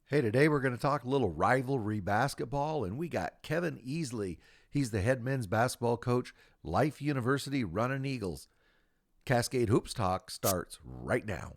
Hey, today we're going to talk a little rivalry basketball, and we got Kevin Easley. He's the head men's basketball coach, Life University Running Eagles. Cascade Hoops Talk starts right now.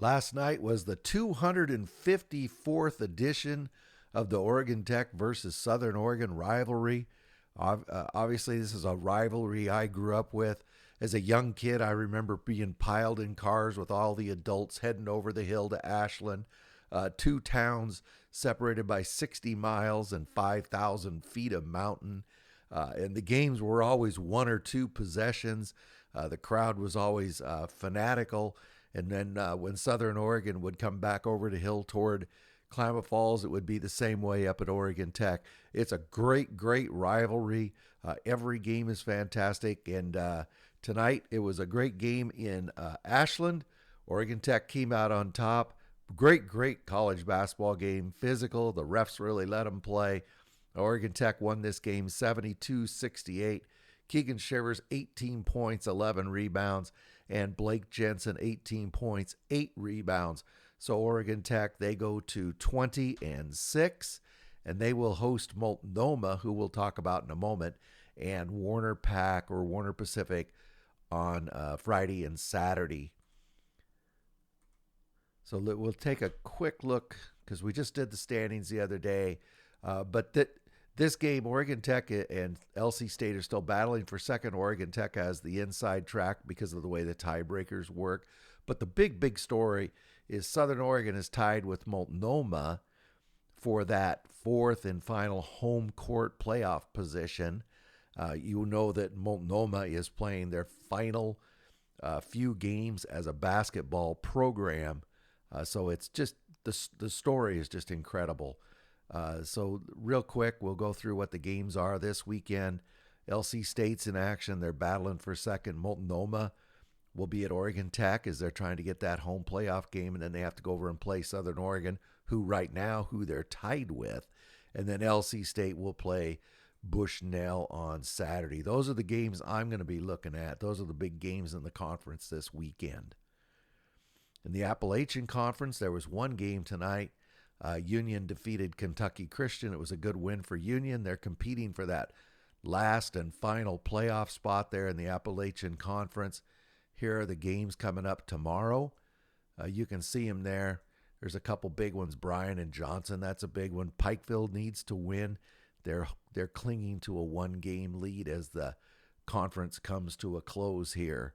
Last night was the 254th edition of the Oregon Tech versus Southern Oregon rivalry. Obviously, this is a rivalry I grew up with. As a young kid, I remember being piled in cars with all the adults heading over the hill to Ashland, two towns separated by 60 miles and 5,000 feet of mountain. And the games were always one or two possessions. The crowd was always fanatical. And then when Southern Oregon would come back over the hill toward Klamath Falls, it would be the same way up at Oregon Tech. It's a great, great rivalry. Every game is fantastic. And tonight it was a great game in Ashland. Oregon Tech came out on top. Great, great college basketball game. Physical. The refs really let them play. Oregon Tech won this game 72-68. Keegan Shivers, 18 points, 11 rebounds, and Blake Jensen, 18 points, 8 rebounds. So Oregon Tech, they go to 20-6, and they will host Multnomah, who we'll talk about in a moment, and Warner Pacific on Friday and Saturday. So we'll take a quick look because we just did the standings the other day, but this game, Oregon Tech and LC State are still battling for second. Oregon Tech has the inside track because of the way the tiebreakers work. But the big story is Southern Oregon is tied with Multnomah for that fourth and final home court playoff position. You know that Multnomah is playing their final few games as a basketball program. So it's just the story is just incredible. So real quick, we'll go through what the games are this weekend. LC State's in action. They're battling for second. Multnomah will be at Oregon Tech as they're trying to get that home playoff game, and then they have to go over and play Southern Oregon, who they're tied with. And then LC State will play Bushnell on Saturday. Those are the games I'm going to be looking at. Those are the big games in the conference this weekend. In the Appalachian Conference, there was one game tonight. Union defeated Kentucky Christian. It was a good win for Union. They're competing for that last and final playoff spot there in the Appalachian Conference. Here are the games coming up tomorrow. You can see them there. There's a couple big ones. Bryan and Johnson, that's a big one. Pikeville needs to win. They're clinging to a one-game lead as the conference comes to a close here.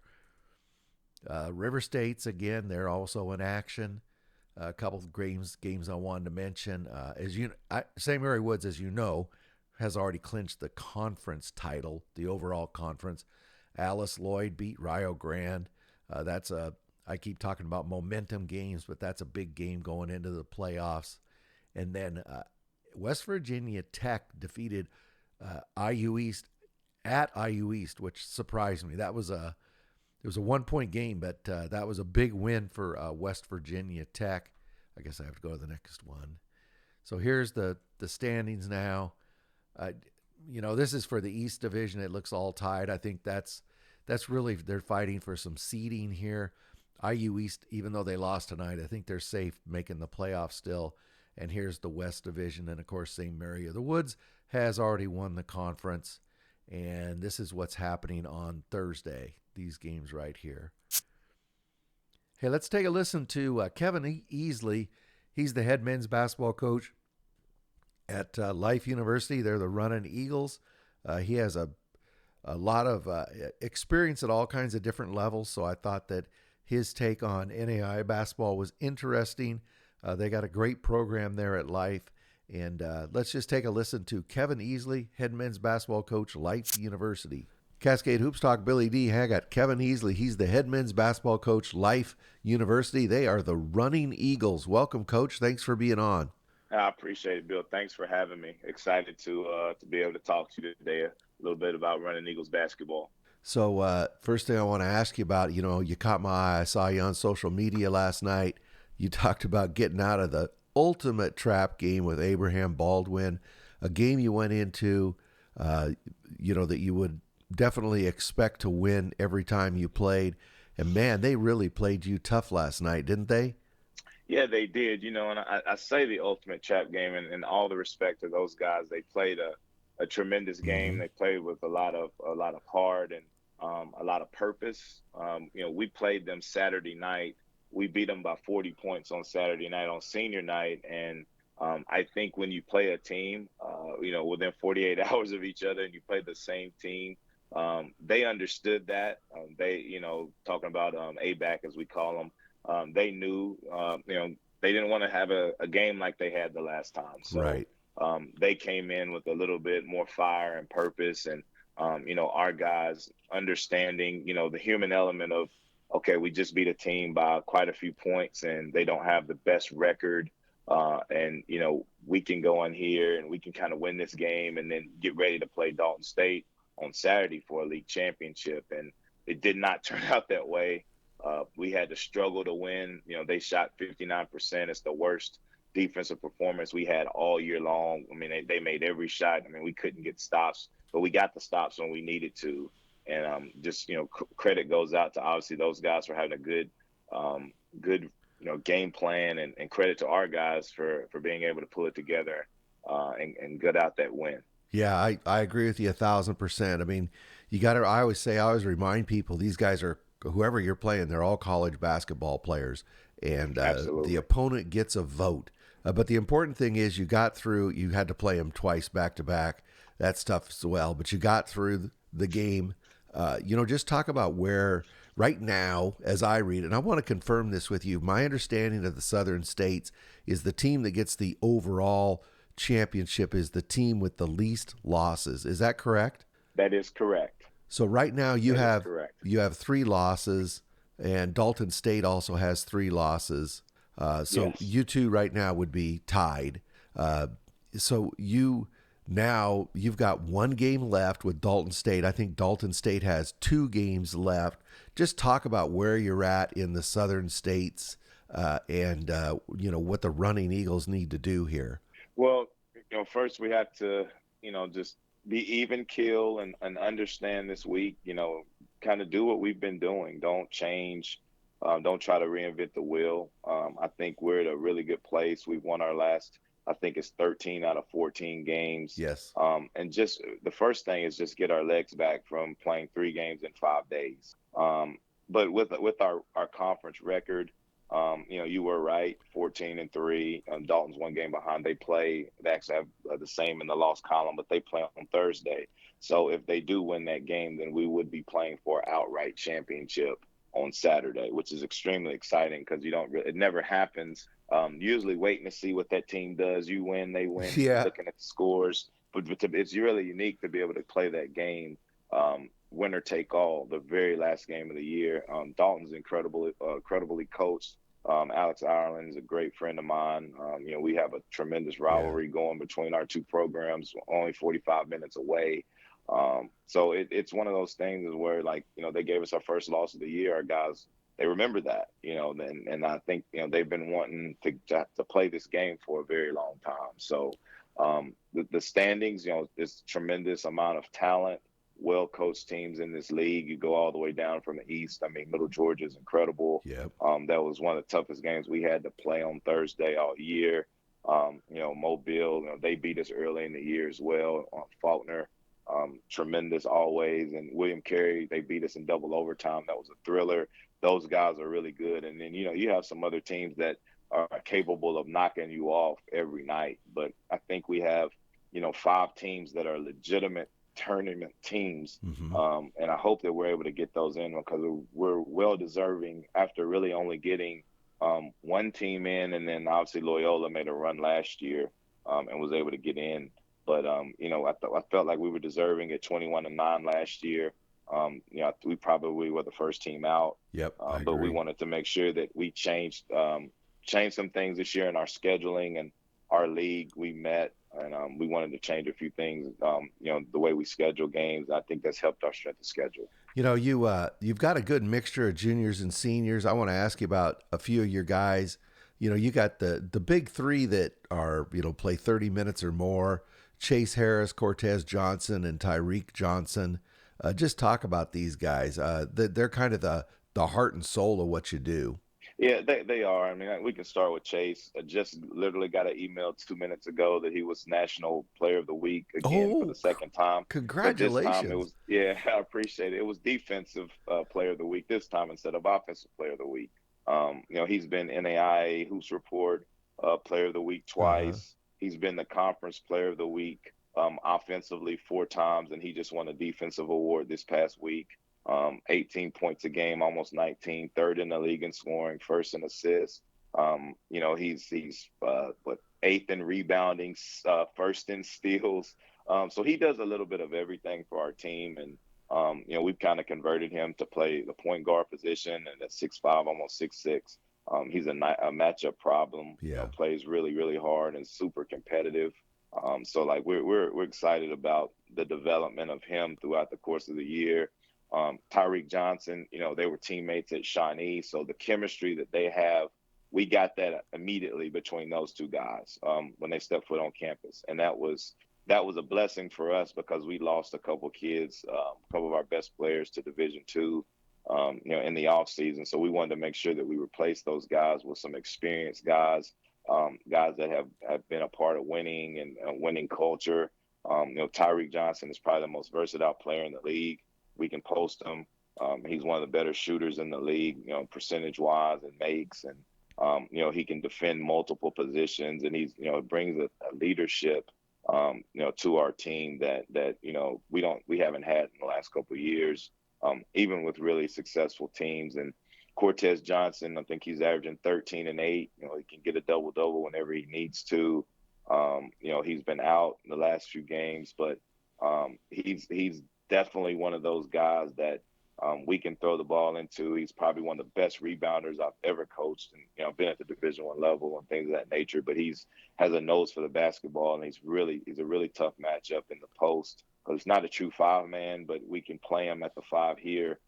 River State's, again, they're also in action. A couple of games I wanted to mention. St. Mary Woods, as you know, has already clinched the conference title, the overall conference. Alice Lloyd beat Rio Grande. I keep talking about momentum games, but that's a big game going into the playoffs. And then West Virginia Tech defeated IU East at IU East, which surprised me. It was a 1-point game, but that was a big win for West Virginia Tech. I guess I have to go to the next one. So here's the standings now. This is for the East Division. It looks all tied. I think that's really, they're fighting for some seeding here. IU East, even though they lost tonight, I think they're safe making the playoffs still. And here's the West Division. And, of course, St. Mary of the Woods has already won the conference. And this is what's happening on Thursday, these games right here. Hey, let's take a listen to Kevin Easley. He's the head men's basketball coach at Life University. They're the Running Eagles. He has a lot of experience at all kinds of different levels, so I thought that his take on NAIA basketball was interesting. They got a great program there at Life. And let's just take a listen to Kevin Easley, head men's basketball coach, Life University. Cascade Hoops Talk, Billy D. I got Kevin Easley. He's the head men's basketball coach, Life University. They are the Running Eagles. Welcome, Coach. Thanks for being on. I appreciate it, Bill. Thanks for having me. Excited to be able to talk to you today a little bit about running Eagles basketball. So, first thing I want to ask you about, you caught my eye. I saw you on social media last night. You talked about getting out of the ultimate trap game with Abraham Baldwin, a game you went into, uh, that you would definitely expect to win every time you played. And man, they really played you tough last night, didn't they? Yeah, they did, and I say the ultimate trap game in all the respect to those guys. They played a tremendous game. Mm-hmm. They played with a lot of heart and a lot of purpose. We played them Saturday night. We beat them by 40 points on Saturday night on senior night, and I think when you play a team, within 48 hours of each other, and you play the same team, they understood that. Talking about ABAC as we call them, they knew, they didn't want to have a game like they had the last time. So Right. they came in with a little bit more fire and purpose, and our guys understanding, the human element of, okay, we just beat a team by quite a few points, and they don't have the best record, and we can go in here and we can kind of win this game, and then get ready to play Dalton State on Saturday for a league championship. And it did not turn out that way. We had to struggle to win. They shot 59%. It's the worst defensive performance we had all year long. I mean, they made every shot. I mean, we couldn't get stops, but we got the stops when we needed to. And just credit goes out to obviously those guys for having a good game plan, and credit to our guys for being able to pull it together, and gut out that win. Yeah, I agree with you 1,000%. I mean, you got to, I always remind people these guys are, whoever you're playing, they're all college basketball players. And the Absolutely. opponent gets a vote. But the important thing is you got through, you had to play them twice back to back. That's tough as well. But you got through the game. Just talk about where, right now, as I read it, and I want to confirm this with you, my understanding of the Southern States is the team that gets the overall championship is the team with the least losses. Is that correct? That is correct. So right now you That is have correct. you have three losses, and Dalton State also has three losses. So Yes. you two right now would be tied. Uh, so you've got one game left with Dalton State. I think Dalton State has two games left. Just talk about where you're at in the Southern States, and what the Running Eagles need to do here. Well, first we have to, just be even keel, and understand this week, kind of do what we've been doing. Don't change. Don't try to reinvent the wheel. I think we're at a really good place. We've won our last, I think it's 13 out of 14 games. Yes. And just the first thing is just get our legs back from playing 3 games in 5 days. But with our conference record, you were right, 14-3. Dalton's one game behind. They actually have the same in the loss column, but they play on Thursday. So if they do win that game, then we would be playing for an outright championship on Saturday, which is extremely exciting because it never happens. Usually waiting to see what that team does. You win, they win, Yeah. looking at the scores. But it's really unique to be able to play that game, winner take all, the very last game of the year. Dalton's incredibly coached. Alex Ireland is a great friend of mine. We have a tremendous Yeah. rivalry going between our two programs, only 45 minutes away. So it's one of those things where, like, they gave us our first loss of the year. Our guys, they remember that, and I think, they've been wanting to play this game for a very long time. So the standings, there's tremendous amount of talent, well coached teams in this league. You go all the way down from the East. I mean, Middle Georgia is incredible. Yep. That was one of the toughest games we had to play on Thursday all year. Mobile, they beat us early in the year as well. Faulkner, tremendous always. And William Carey, they beat us in double overtime. That was a thriller. Those guys are really good. And then, you have some other teams that are capable of knocking you off every night. But I think we have, 5 teams that are legitimate tournament teams. Mm-hmm. And I hope that we're able to get those in because we're well deserving after really only getting one team in. And then obviously Loyola made a run last year, and was able to get in. But I felt like we were deserving at 21-9 last year. We probably were the first team out, Yep. I but we agree. wanted to make sure that we changed some things this year in our scheduling and our league, we met and we wanted to change a few things, the way we schedule games. I think that's helped our strength of schedule. You've got a good mixture of juniors and seniors. I want to ask you about a few of your guys. You got the big three that are, play 30 minutes or more: Chase Harris, Cortez Johnson, and Tyreek Johnson. Just talk about these guys. They're kind of the heart and soul of what you do. Yeah, they are. I mean, we can start with Chase. I just literally got an email 2 minutes ago that he was National Player of the Week again for the second time. But this time it Congratulations. was, yeah, I appreciate it. It was Defensive Player of the Week this time instead of Offensive Player of the Week. He's been NAIA Hoops Report Player of the Week Uh-huh. twice. He's been the Conference Player of the Week offensively 4 times, and he just won a Defensive Award this past week. 18 points a game, almost 19, third in the league in scoring, first in assists. He's eighth in rebounding, first in steals. So he does a little bit of everything for our team, and we've kind of converted him to play the point guard position, and at 6'5", almost 6'6". He's a matchup problem. Yeah. Plays really, really hard and super competitive. So like we're excited about the development of him throughout the course of the year. Tyreek Johnson, they were teammates at Shawnee, so the chemistry that they have, we got that immediately between those two guys when they stepped foot on campus, and that was a blessing for us because we lost a couple kids, a couple of our best players to Division II, in the off season. So we wanted to make sure that we replaced those guys with some experienced guys, guys that have been a part of winning and winning culture. Tyreek Johnson is probably the most versatile player in the league. We can post him. He's one of the better shooters in the league, percentage-wise, and makes. And, he can defend multiple positions. And he's, brings a leadership, to our team that we haven't had in the last couple of years, even with really successful teams. And Cortez Johnson, I think he's averaging 13 and 8. He can get a double-double whenever he needs to. He's been out in the last few games, but he's definitely one of those guys that we can throw the ball into. He's probably one of the best rebounders I've ever coached, and been at the Division I level and things of that nature. But has a nose for the basketball, and he's a really tough matchup in the post because he's not a true 5-man, but we can play him at the 5 here.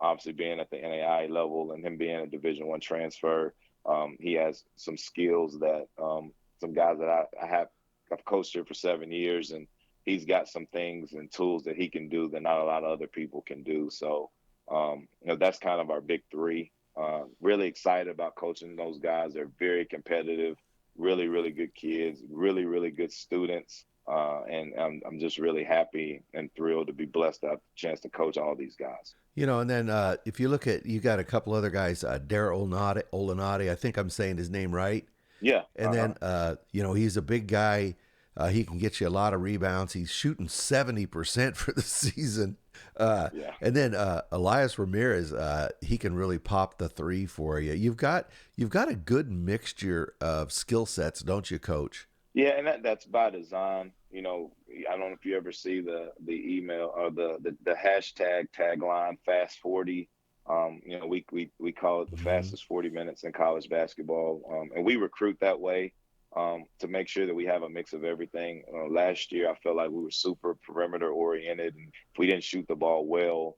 Obviously, being at the NAIA level and him being a Division I transfer, he has some skills that some guys that I've coached here for 7 years, and he's got some things and tools that he can do that not a lot of other people can do. So, that's kind of our big three. Really excited about coaching those guys. They're very competitive, really, really good kids, really, really good students. And I'm just really happy and thrilled to be blessed to have the chance to coach all these guys. And then if you look at, you got a couple other guys, Dara Olenati, I think I'm saying his name right. Yeah. And then, he's a big guy. He can get you a lot of rebounds. He's shooting 70% for the season. Yeah. And then Elias Ramirez, he can really pop the three for you. You've got a good mixture of skill sets, don't you, Coach? Yeah, and that's by design. I don't know if you ever see the email or the hashtag tagline Fast 40. We call it the fastest 40 minutes in college basketball, and we recruit that way. To make sure that we have a mix of everything. Last year, I felt like we were super perimeter oriented, and if we didn't shoot the ball well,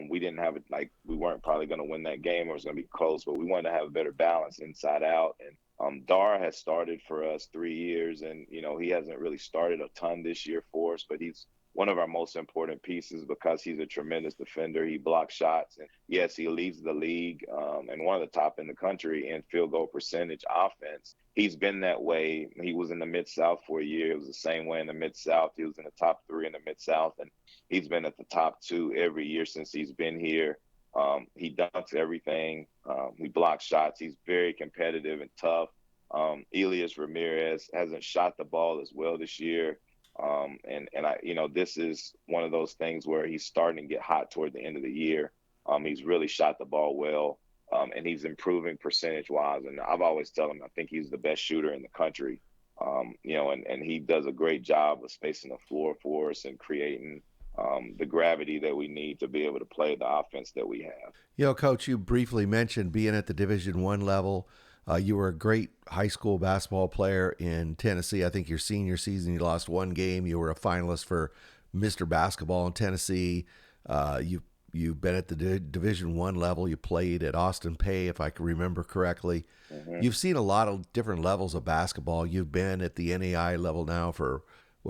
we didn't have it. Like we weren't probably going to win that game, or it was going to be close. But we wanted to have a better balance inside out. And Dar has started for us 3 years, and he hasn't really started a ton this year for us, but he's one of our most important pieces because he's a tremendous defender. He blocks shots, and yes, he leads the league and one of the top in the country in field goal percentage offense. He's been that way. He was in the Mid-South for a year. It was the same way in the Mid-South. He was in the top 3 in the Mid-South, and he's been at the top 2 every year since he's been here. He dunks everything. He blocks shots. He's very competitive and tough. Elias Ramirez hasn't shot the ball as well this year. This is one of those things where he's starting to get hot toward the end of the year. He's really shot the ball well, and he's improving percentage-wise. And I've always tell him I think he's the best shooter in the country. And he does a great job of spacing the floor for us and creating the gravity that we need to be able to play the offense that we have. Coach, you briefly mentioned being at the Division I level. You were a great high school basketball player in Tennessee. I think your senior season, you lost one game. You were a finalist for Mr. Basketball in Tennessee. You've been at the Division One level. You played at Austin Peay, if I can remember correctly. Hmm. You've seen a lot of different levels of basketball. You've been at the NAI level now for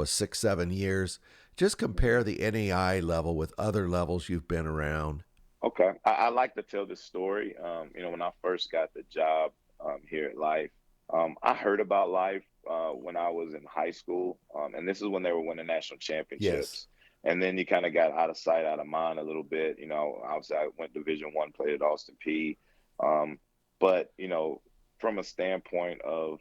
6, 7 years. Just Hmm. compare the NAI level with other levels you've been around. Okay. I like to tell this story. When I first got the job here at Life, I heard about Life when I was in high school, and this is when they were winning national Yes. championships. And then you kind of got out of sight, out of mind a little bit. Obviously I went Division One, played at Austin Peay, um, but from a standpoint of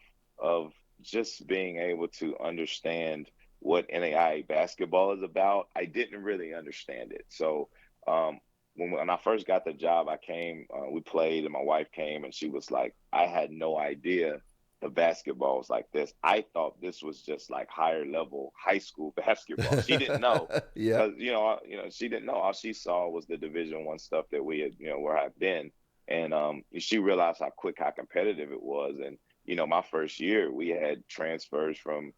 just being able to understand what NAIA basketball is about, I didn't really understand it. So um, when I first got the job, I came, we played, and my wife came, and she was like, I had no idea the basketball was like this. I thought this was just like higher level high school basketball. She didn't know Yep. because she didn't know. All she saw was the Division One stuff that we had, where I've been, and she realized how competitive it was. And my first year, we had transfers from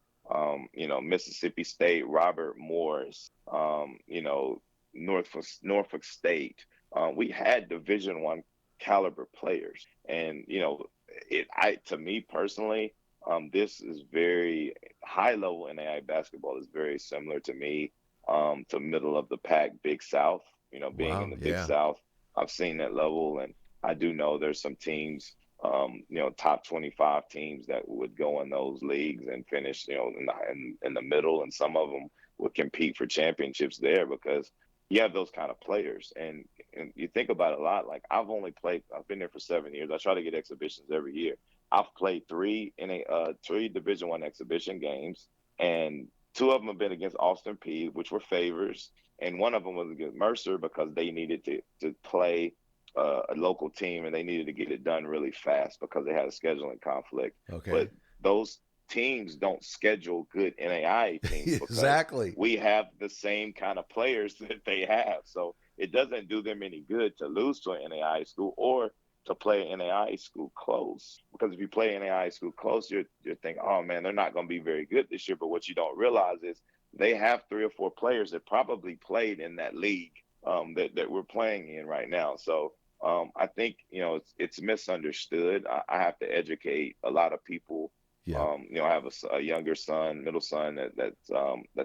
Mississippi State, Robert Morris, Norfolk State. We had Division One caliber players, and to me personally, this is very high level NAI basketball is very similar to me to middle of the pack Big South. Being in Wow. the Big Yeah. South, I've seen that level, and I do know there's some teams. Top 25 teams that would go in those leagues and finish, in the middle, and some of them would compete for championships there because you have those kind of players. And you think about it a lot. Like I've been there for 7 years. I try to get exhibitions every year. I've played three Division One exhibition games, and two of them have been against Austin Peay, which were favors, and one of them was against Mercer because they needed to play a local team, and they needed to get it done really fast because they had a scheduling conflict. But Okay. those teams don't schedule good NAIA teams because Exactly. we have the same kind of players that they have. So it doesn't do them any good to lose to an NAIA school or to play an NAIA school close. Because if you play an NAIA school close, you're thinking, oh man, they're not going to be very good this year. But what you don't realize is they have 3 or 4 players that probably played in that league that we're playing in right now. So I think it's misunderstood. I have to educate a lot of people. Yep. I have a younger son, middle son that's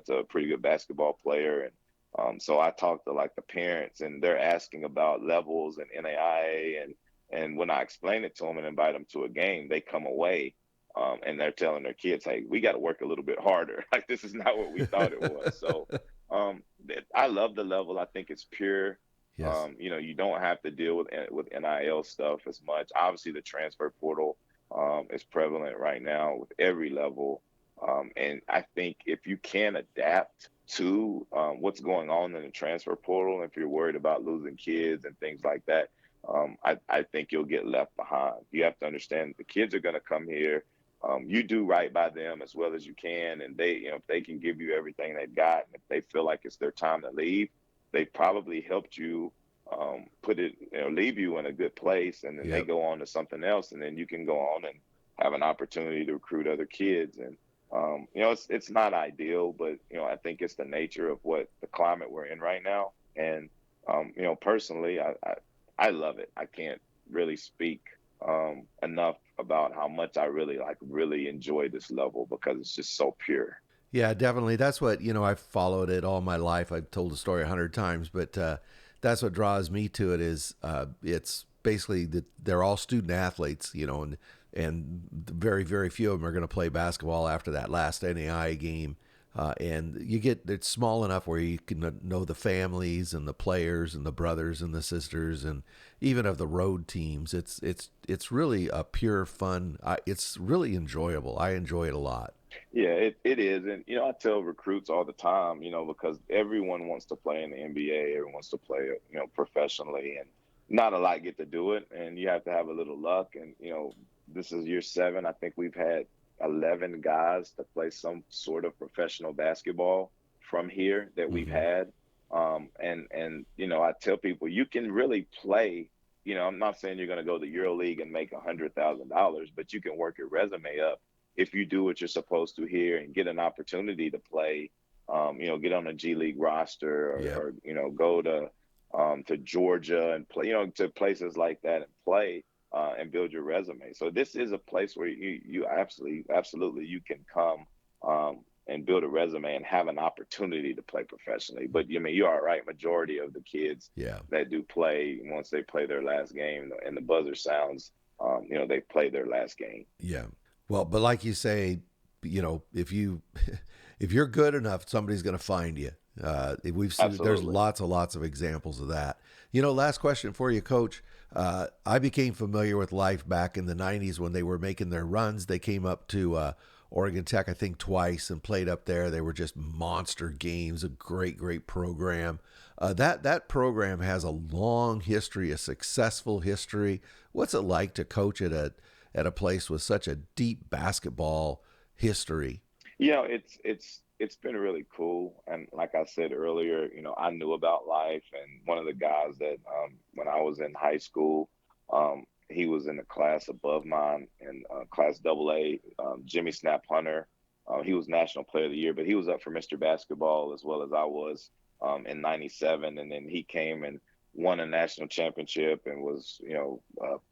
a pretty good basketball player, and so I talk to like the parents, and they're asking about levels and NAIA, and when I explain it to them and invite them to a game, they come away. And they're telling their kids, "Hey, we got to work a little bit harder. Like this is not what we thought it was." So, I love the level. I think it's pure. Yes. You don't have to deal with NIL stuff as much. Obviously, the transfer portal is prevalent right now with every level. And I think if you can adapt to what's going on in the transfer portal, if you're worried about losing kids and things like that, I think you'll get left behind. You have to understand the kids are going to come here. You do right by them as well as you can, and if they can give you everything they've got, and if they feel like it's their time to leave, they probably helped you leave you in a good place, and then they Yep. go on to something else, and then you can go on and have an opportunity to recruit other kids. And it's not ideal, but I think it's the nature of what the climate we're in right now. And personally, I love it. I can't really speak enough about how much I really enjoy this level because it's just so pure. Yeah, definitely. That's what, I've followed it all my life. I've told the story 100 times, but that's what draws me to it is it's basically that they're all student athletes, and very, very few of them are going to play basketball after that last NAI game. And it's small enough where you can know the families and the players and the brothers and the sisters and even of the road teams. It's really a pure fun. It's really enjoyable. I enjoy it a lot. Yeah, it is. And, I tell recruits all the time, because everyone wants to play in the NBA, everyone wants to play, professionally, and not a lot get to do it. And you have to have a little luck. And, this is year 7. I think we've had 11 guys to play some sort of professional basketball from here that we've Hmm. had. I tell people you can really play I'm not saying you're going to go to EuroLeague and make $100,000, but you can work your resume up if you do what you're supposed to here and get an opportunity to play. Get on a G League roster, Yeah. or go to Georgia and play, to places like that and play and build your resume. So this is a place where you absolutely you can come and build a resume and have an opportunity to play professionally. But I mean, you are right. Majority of the kids Yeah. that do play, once they play their last game and the buzzer sounds, they play their last game. Yeah. Well, but like you say, if you if you're good enough, somebody's going to find you. We've seen there's Absolutely. lots of examples of that. Last question for you, Coach. I became familiar with Life back in the '90s when they were making their runs. They came up to Oregon Tech, I think, twice and played up there. They were just monster games, a great program. That program has a long history, a successful history. What's it like to coach at a place with such a deep basketball history? It's been really cool. And like I said earlier, I knew about Life, and one of the guys that when I was in high school, he was in the class above mine in class AA, Jimmy Snap Hunter. He was National Player of the Year, but he was up for Mr. Basketball as well as I was in '97, and then he came and won a national championship and was,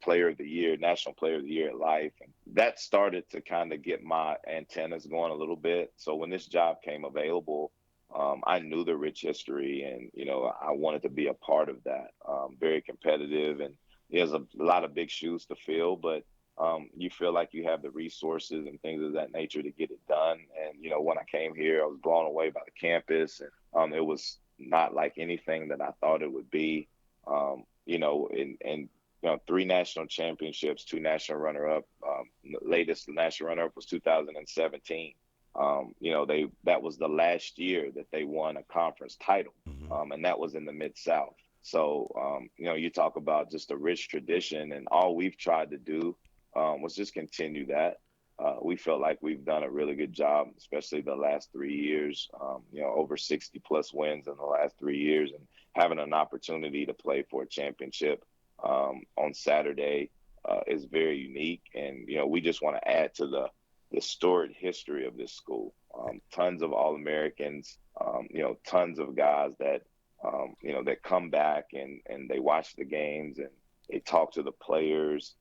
player of the year, national player of the year at Life. And that started to kind of get my antennas going a little bit. So when this job came available, I knew the rich history, and, I wanted to be a part of that. Very competitive, and there's a lot of big shoes to fill, but you feel like you have the resources and things of that nature to get it done. And, when I came here, I was blown away by the campus, and it was not like anything that I thought it would be. And 3 national championships, 2 national runner-up. The latest national runner-up was 2017. That was the last year that they won a conference title, Mm-hmm. and that was in the Mid-South. So, you talk about just a rich tradition, and all we've tried to do was just continue that. We felt like we've done a really good job, especially the last 3 years, over 60 plus wins in the last 3 years, and having an opportunity to play for a championship on Saturday is very unique. And, we just want to add to the storied history of this school. Tons of All-Americans, tons of guys that, that come back and they watch the games and they talk to the players.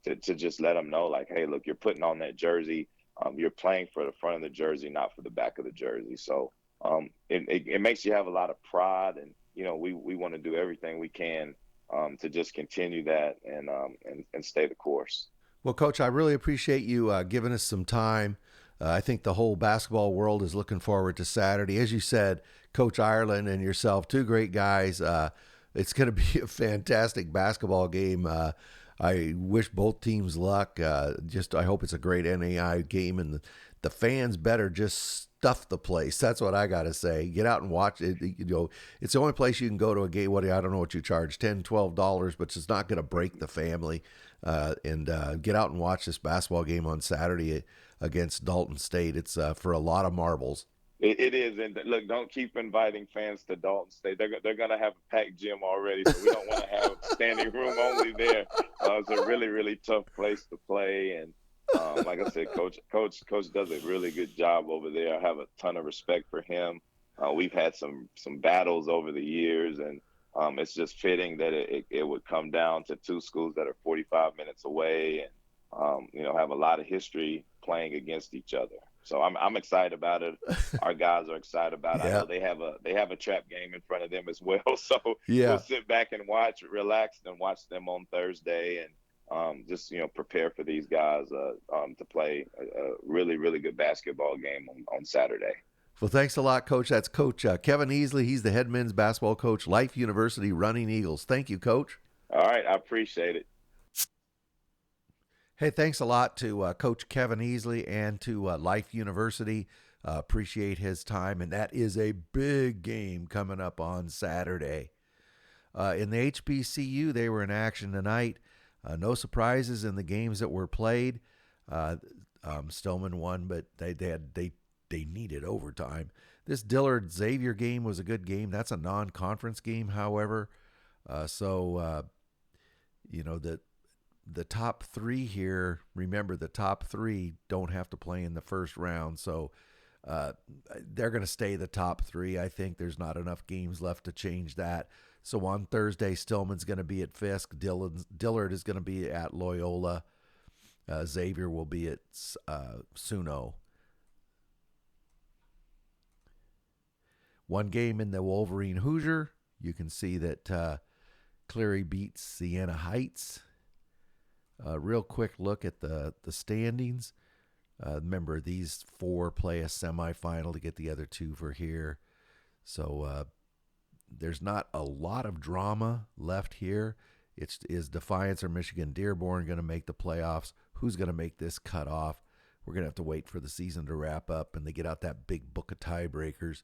To just let them know, like, hey, look, you're putting on that jersey. You're playing for the front of the jersey, not for the back of the jersey. So it makes you have a lot of pride, and we want to do everything we can to just continue that and stay the course. Well, Coach, I really appreciate you giving us some time. I think the whole basketball world is looking forward to Saturday. As you said, Coach Ireland and yourself, 2 great guys. It's going to be a fantastic basketball game. I wish both teams luck. I hope it's a great NAI game, and the fans better just stuff the place. That's what I got to say. Get out and watch it. It's the only place you can go to a game. I don't know what you charge, $10, $12, but it's not going to break the family. And get out and watch this basketball game on Saturday against Dalton State. It's for a lot of marbles. It is, and look, don't keep inviting fans to Dalton State. They're going to have a packed gym already, so we don't want to have standing room only there. It's a really tough place to play, and like I said, Coach does a really good job over there. I have a ton of respect for him. We've had some battles over the years, and it's just fitting that it would come down to 2 schools that are 45 minutes away, and have a lot of history playing against each other. So I'm excited about it. Our guys are excited about it. Yeah. I know they have a trap game in front of them as well. So Yeah. we'll sit back and relax, and watch them on Thursday, and just prepare for these guys to play a really good basketball game on Saturday. Well, thanks a lot, Coach. That's Coach Kevin Easley. He's the head men's basketball coach, Life University Running Eagles. Thank you, Coach. All right, I appreciate it. Hey, thanks a lot to Coach Kevin Easley and to Life University. Appreciate his time, and that is a big game coming up on Saturday. In the HBCU, they were in action tonight. No surprises in the games that were played. Stillman won, but they needed overtime. This Dillard Xavier game was a good game. That's a non-conference game, however. So the top three here, remember the top three don't have to play in the first round. So they're going to stay the top three. I think there's not enough games left to change that. So on Thursday, Stillman's going to be at Fisk. Dillard is going to be at Loyola. Xavier will be at Suno. One game in the Wolverine Hoosier. You can see that Cleary beats Siena Heights. Real quick look at the standings. Remember, these four play a semifinal to get the other two for here. So there's not a lot of drama left here. Is Defiance or Michigan Dearborn going to make the playoffs? Who's going to make this cutoff? We're going to have to wait for the season to wrap up and they get out that big book of tiebreakers.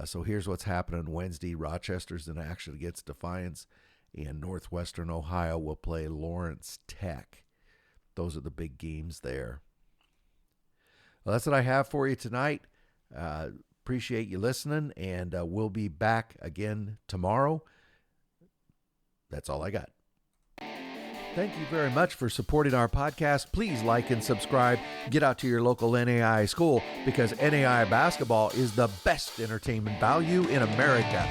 So here's what's happening Wednesday. Rochester's in action against Defiance, and Northwestern Ohio will play Lawrence Tech. Those are the big games there. Well, that's what I have for you tonight. Appreciate you listening, and we'll be back again tomorrow. That's all I got. Thank you very much for supporting our podcast. Please like and subscribe. Get out to your local NAIA school because NAIA basketball is the best entertainment value in America.